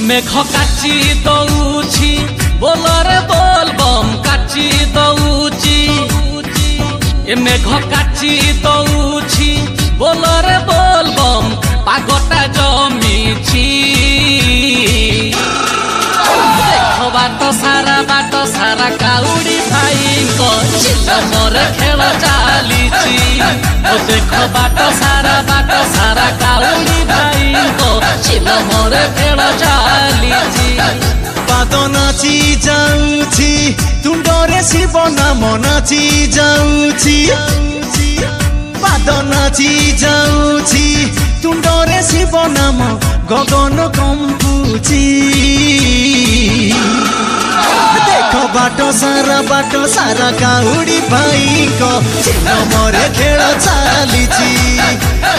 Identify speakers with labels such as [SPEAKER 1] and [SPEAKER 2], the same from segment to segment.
[SPEAKER 1] मेघ काची दौची बोलरे बोलबम काची दौची ए मेघ काची दौची बोलरे बोलबम पागटा जमीची देखो बाट सारा काउडी भाईको चिलमर खेल चालीची ओ देखो बाट सारा काउडी भाईको चिलमर खेल चालीची
[SPEAKER 2] पाद नाची जाऊची तुंडरे शिव नाम नाची जाऊची पाद नाची जाऊची तुंडरे शिव नाम गगन कंपुची देख बाट सारा काउडी भाई को चिलमरे खेल चालीची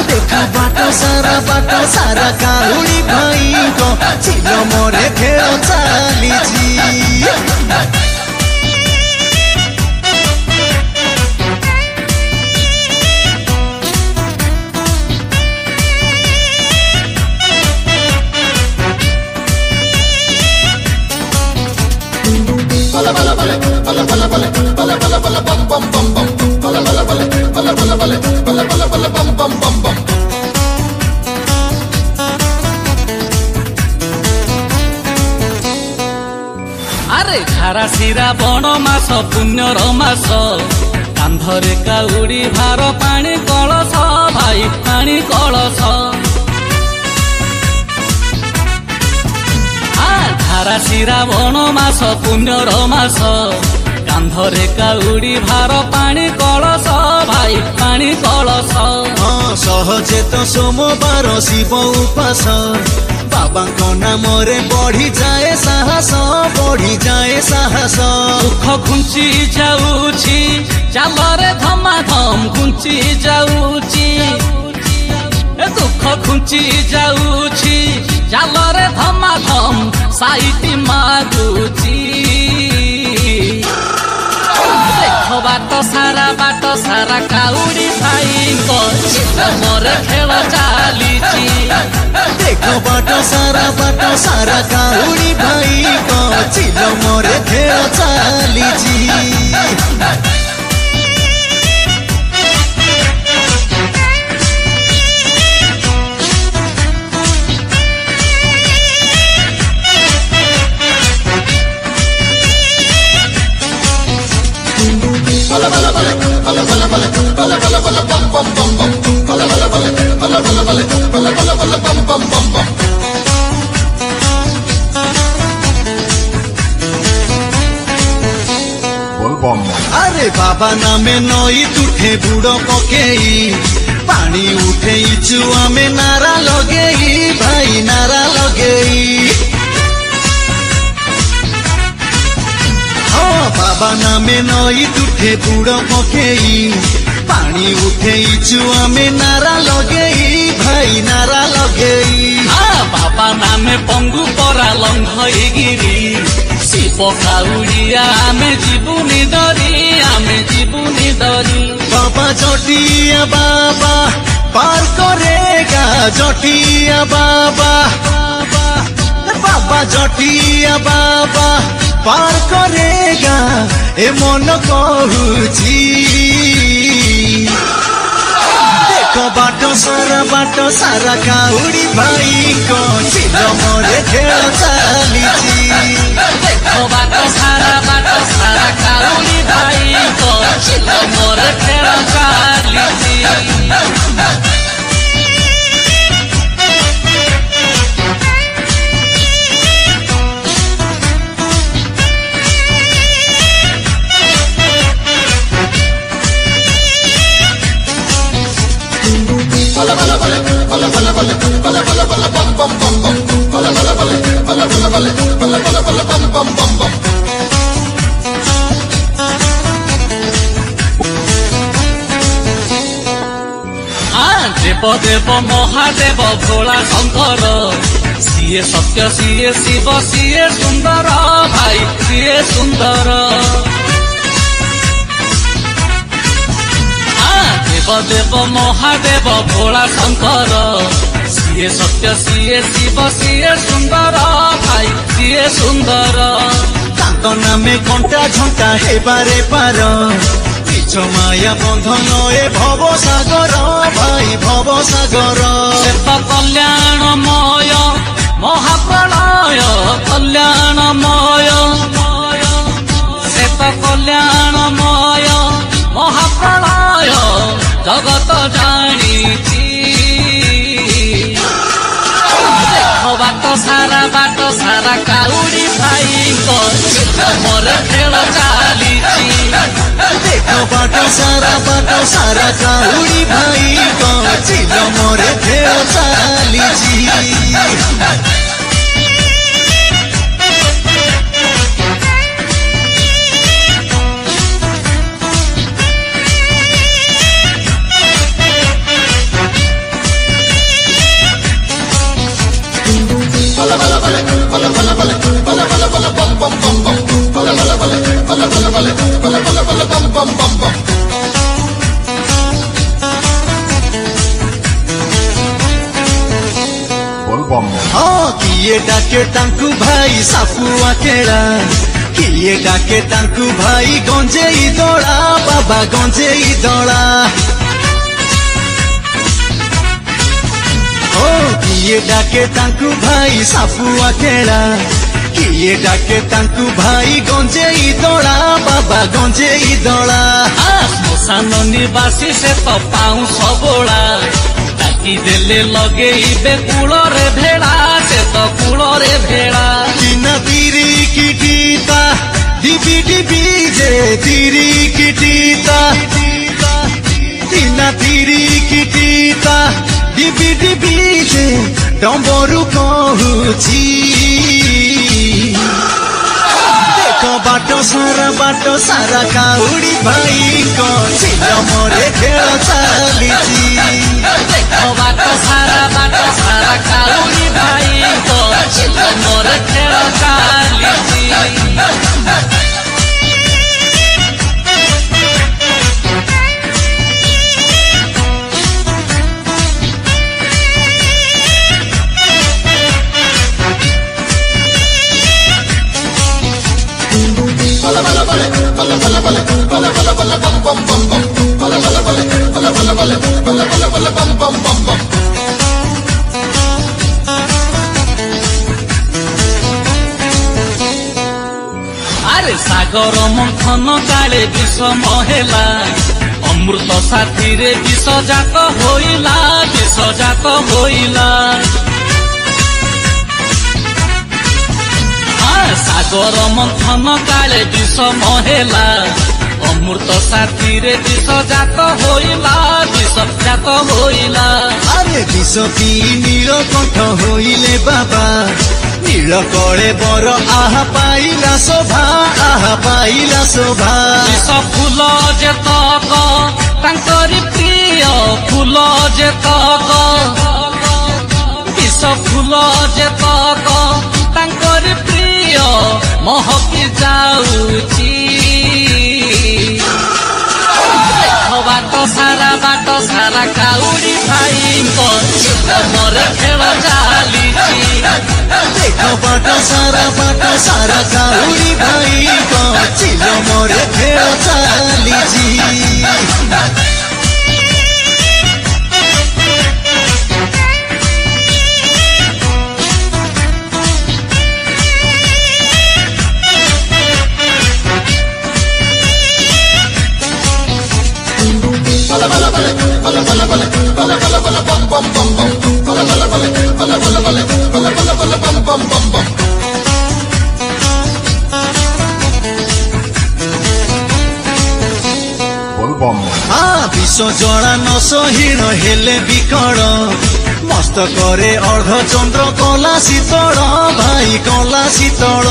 [SPEAKER 2] देख बाट सारा काउडी भाई को चिलमरे खेल चालीची
[SPEAKER 1] अरे खारा सिरा बण मास पुण्यर मास कांधरे काउडी भार पानी कलश भाई पानी कलश खारा सिरा बण मास पुण्यर मास कांधरे काउडी भार पानी कलश भाई पानी कलश
[SPEAKER 2] सहजे तो सोमवार शिव उपास बाबा को नाम रे बढ़ी जाए साहस
[SPEAKER 1] दुख घुंची जाऊची चालरे धमाधम घुंची जाऊची दुख घुंची जाऊची चालरे धमाधम साइटी मागुची देखो बाट सारा काउडी भाई को चिलमर खेल चालीची
[SPEAKER 2] देखो बाट सारा काउडी भाई को चिलमरे खेल चालीची अरे बाबा नामे नई तुठे बुड़ पकेई पानी उठे चुआ में नारा लगेई भाई नारा लगेई हाँ बाबा नामे नई तुठे बुड़ पकेई पानी उठे चुआ में नारा लगेई भाई नारा लगेई
[SPEAKER 1] बाबा नामे पंगु परा लंघईगिरी शिव काउडिया आमे जीवनी दरी
[SPEAKER 2] बाबा जटिया बाबा पार करेगा जटिया बाबा बाबा जटिया बाबा पार करेगा ए मन कहूची देखो बाट सारा काउडी भाई को चिलमरे खेल चालीची
[SPEAKER 1] देखो बाट सारा काउडी भाई को चिलमरे खेल चालीची देव महादेव भोला शंकर सीए सत्य सीए शिव सीए सुंदर भाई सीए सुंदर शिव देव महादेव भोला शंकर सीए सत्य सीए शिव सीए सुंदर भाई सीए सुंदर
[SPEAKER 2] तांको नामे घंटा झंटा हेबारे पार किछ माया बंधन ए भव सागर भाई भव सागर
[SPEAKER 1] से तो कल्याणमय महाप्रलय कल्याणमय से तो कल्याणमय महाप्रलय जगत जानिछि बाट सारा काउडी भाई मोर खेल चालिछि
[SPEAKER 2] देखो बाट सारा काउडी भाई चिल मोरे खेल चालिछि हाँ किए डाके तांकु भाई सापुआ केड़ा किए डाके तांकु भाई गंजेई दड़ा बाबा गंजेई दड़ा ओ किए डाके तांकु भाई सापुआ केड़ा किए डाके तांकु भाई गंजेई दड़ा बाबा गंजेई दड़ा
[SPEAKER 1] श्मशान निवासी से तो पाऊं सबोला डाकी देले लगेइबे कूଳରେ भेड़ा से तो कूଳରେ भेड़ा
[SPEAKER 2] तीना तीरी किटीता डिबी डिबी जे तीरी किटीता तीना तीरी किटीता डिबी डिबी जे डम्बरू कहूची देखो बाट सारा काउडी भाई चिल मोरे खेल चालिछि
[SPEAKER 1] बाट सारा काउडी भाई चिल मोर खेल चालिछि अरे सागर मंथन काले विषम हेला अमृत साथी रे विष जात होइला सागर मंथन काले विषम हेला अमृत साथी रे विष जात होइला
[SPEAKER 2] अरे विष पी नीलकंठ होइले बाबा नील कळे बर आहा पाइला शोभा
[SPEAKER 1] विष फूल जेतक तांकरी प्रिय फूल जेतक विष फूल जेतक तांकरी प्रिय महकी जाउछि बाट सारा काउडी भाई मोर खेल चालिछि
[SPEAKER 2] देखो बाट सारा काउडी भाई चिल मोरे खेल चालिछि विष जड़ा न सहीन हेले बिकड़ मस्त करे अर्ध चंद्र कला शीतल भाई कला शीतल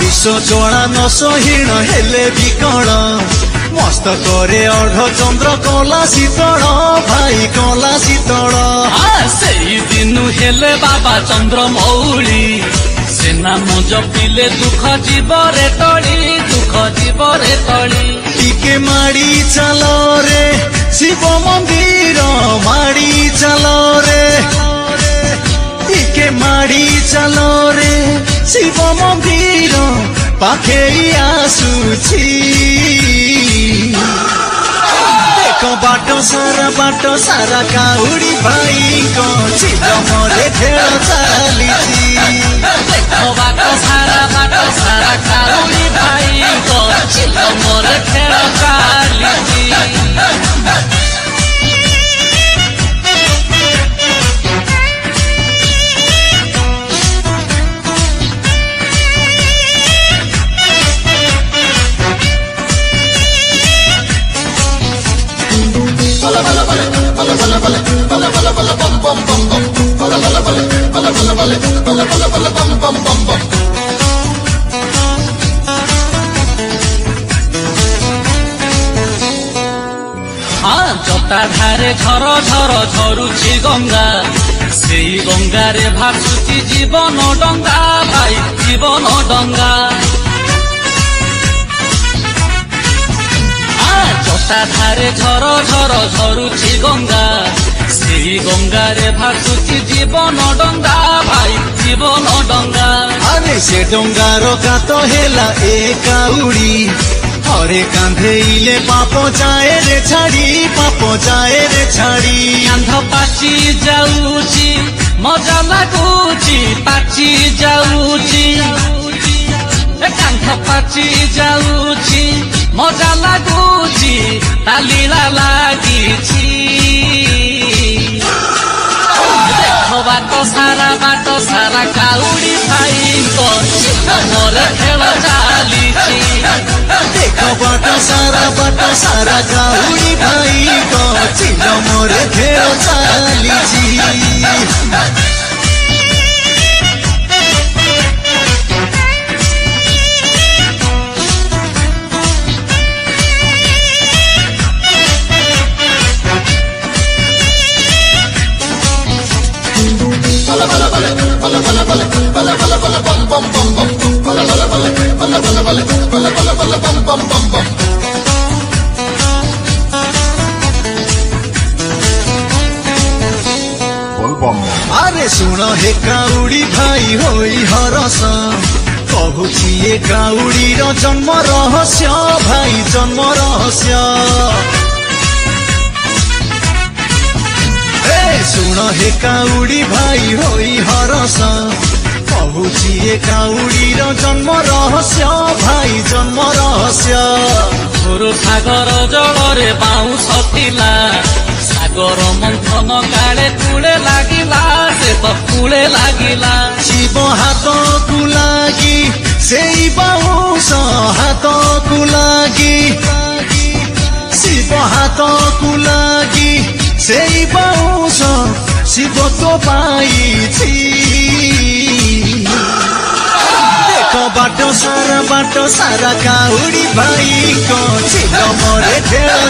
[SPEAKER 2] विष जड़ा न सहीन हेले बिकड़ मस्त करे अर्ध चंद्र कला शीतल भाई कला शीतल
[SPEAKER 1] से दिन हेले बाबा चंद्र मौली सेना मो जपिले दुख जीवरे टली दुख जीवरे तली
[SPEAKER 2] टिके माड़ी चलो रे शिव मंदिर माड़ी चलो रे टिके माड़ी चलो रे शिव मंदिर पाखे आसुची देख बाटो सारा काउड़ी भाई को चिलमरे खेल चलीची
[SPEAKER 1] देख बाटो सारा काउड़ी भाई को चिलमरे खेल चलीची जटाधारे झर झर झरुची गंगा से गंगारे भासुची जीवन डंगा भाई जीवन डंगा जटाधारे झर झर झरुची गंगा से गंगारे भासुची जीवन डंगा भाई जीवन डंगा
[SPEAKER 2] अरे से डंगार गात हेला ए काउड़ी हरे कांधेइले पाप जाए रे छाड़ी
[SPEAKER 1] कांध पाची जाऊची मजा लागुची पाची जाऊची कांध पाची जाऊची मजा लागुची तालीला लागिची बाटो सारा काउड़ी भाई को मोर खेल चालीची
[SPEAKER 2] देख बाटो सारा काउड़ी भाई को चिलमरे खेल चालीची अरे सुन हे काउड़ी भाई होई हरस कहूची ए काउड़ी जन्म रहस्य भाई जन्म रहस्य सुन हे काउड़ी भाई होई हरस कहूची ए काउड़ी जन्म रहस्य भाई जन्म रहस्य
[SPEAKER 1] गुरु सागर जलरे बाउंश थिला सागर मंथन काले कूले लागिला से तो कूले लागिला
[SPEAKER 2] शिव हाथ को लागी सेई बाउंश हाथ को लागी शिव हाथ को लागी सेई बाउंश शिव तो पाइछि देख बाटो सारा काउड़ी भाई को चिलमरे खेल